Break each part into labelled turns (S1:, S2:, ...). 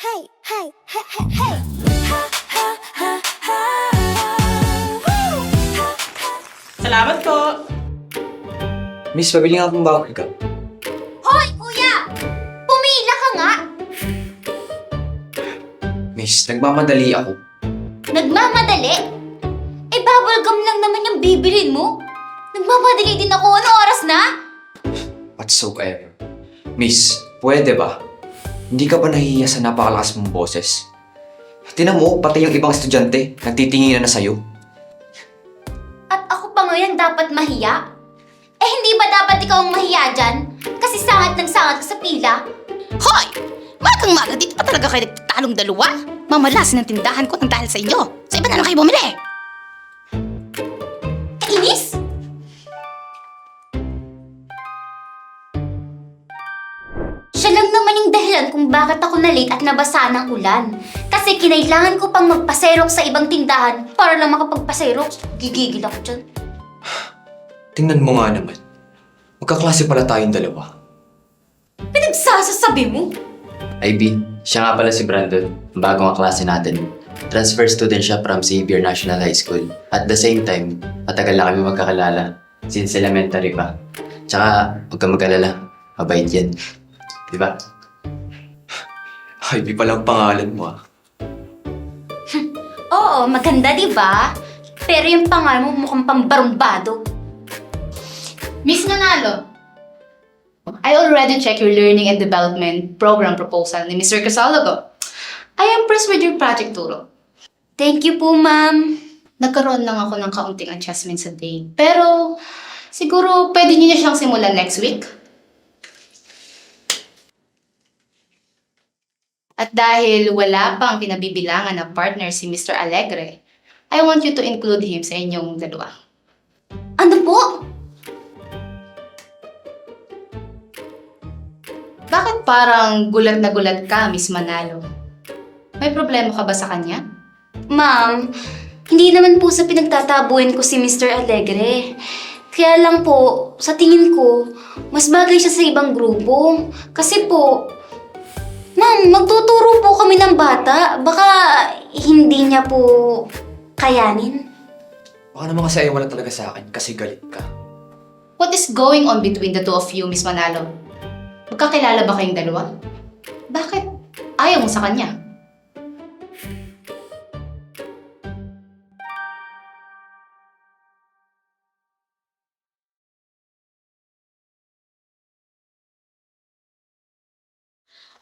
S1: Hey, hey, hey, hey, hey. Ha, ha, ha, ha. Woo! Ha, ha.
S2: Salamat po!
S3: Miss, pabili nga akong bawang ka.
S1: Hoy, kuya! Pumila ka nga!
S3: Miss, nagmamadali ako.
S1: Nagmamadali? Eh, bubble gum lang naman yung bibilin mo. Nagmamadali din ako. Ano oras na?
S3: Whatsoever. Miss, pwede ba? Hindi ka ba nahihiya sa napakalakas mong boses? Tinan mo, pati yung ibang estudyante, nagtitinginan na sa'yo.
S1: At ako pa ngayon dapat mahiya? Eh, hindi ba dapat ikaw ang mahiya dyan? Kasi sangat ng sangat ka sa pila.
S4: Hoy! Magang-maga, dito pa talaga kayo nagtatalong dalawa? Mamalasin ang tindahan ko ng dahil sa inyo. Sa iba na lang kayo bumili.
S1: Kainis? Siya lang naman yung dahilan kung bakit ako na-late at nabasa ng ulan. Kasi kinailangan ko pang magpaserok sa ibang tindahan para lang makapagpaserok. Gigigil ako dyan.
S3: Tingnan mo nga naman. Magkaklase pala tayong dalawa.
S1: Pinagsasasabi mo?
S5: IB, siya nga pala si Brandon, ang bagong kaklase natin. Transfer student siya from Xavier National High School. At the same time, matagal na kami magkakalala since elementary pa. Tsaka, huwag kang mag-alala, mabait yan. Diba?
S3: Ay, di palang pangalan mo ah.
S1: Oo, maganda diba? Pero yung pangalan mo mukhang pambarumbado.
S4: Miss Nanalo, I already checked your learning and development program proposal ni Mr. Casalogo. I am impressed with your project, Turo.
S1: Thank you po, ma'am.
S4: Nagkaroon lang ako ng kaunting adjustments sa day. Pero, siguro pwede niyo na siyang simulan next week. At dahil wala pang pinabibilangan na partner si Mr. Alegre, I want you to include him sa inyong dalawa.
S1: Ano po?
S4: Bakit parang gulat na gulat ka, Miss Manalo? May problema ka ba sa kanya?
S1: Ma'am, hindi naman po sa pinagtatabuhin ko si Mr. Alegre. Kaya lang po, sa tingin ko, mas bagay siya sa ibang grupo. Kasi po, ma'am, magtuturo po kami ng bata. Baka hindi niya po kayanin.
S3: Baka naman kasi ayaw mo lang talaga sa akin kasi galit ka.
S4: What is going on between the two of you, Miss Manalo? Magkakilala ba kayong dalawa? Bakit ayaw mo sa kanya?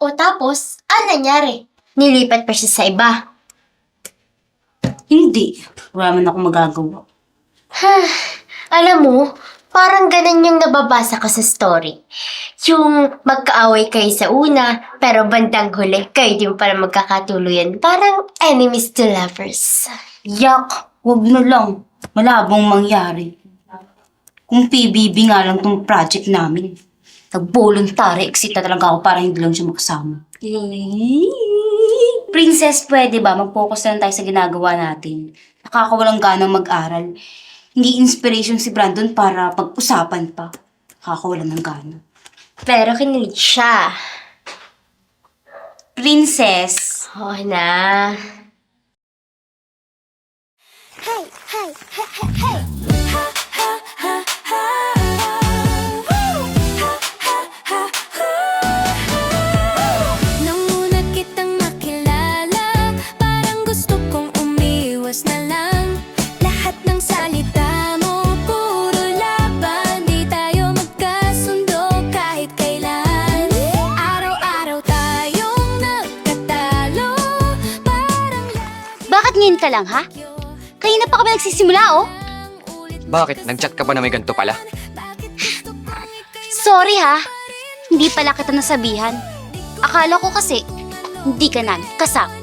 S1: O tapos, ano nangyari? Nilipat pa siya sa iba.
S6: Hindi. Wala man ako magagawa.
S7: Alam mo, parang ganun yung nababasa ko sa story. Yung magkaaway kayo sa una, pero bandang huli, kayo din pala magkakatuluyan. Parang enemies to lovers.
S6: Yak! Huwag na lang. Malabong mangyari. Kung PBB nga lang tong project namin. Nag-voluntary exit na talaga ako para hindi lang siya makasama. Princess, pwede ba? Mag-focus na lang tayo sa ginagawa natin. Nakakawalang ganang mag-aral. Hindi inspiration si Brandon para pag-usapan pa. Nakakawalan ng gana.
S7: Pero kinilig siya.
S6: Princess!
S7: Oo na.
S1: Hey, hey, hey, hey, hey. Ha, ha, ha, ha. Woo! Ha, ha, ha, ha. Nang una kitang makilala, parang gusto kong umiwas na lang. Lahat ng salita mo, puro laban. Di tayo magkasundo kahit kailan. Araw-araw tayong nagkatalo. Parang
S7: Bakit ngayon ka lang, ha? Kanina pa kami nagsisimula, oh.
S3: Bakit? Nag-chat ka ba na may ganito pala?
S7: Sorry, ha? Hindi pala kita nasabihan. Akala ko kasi, hindi ka namin kasama.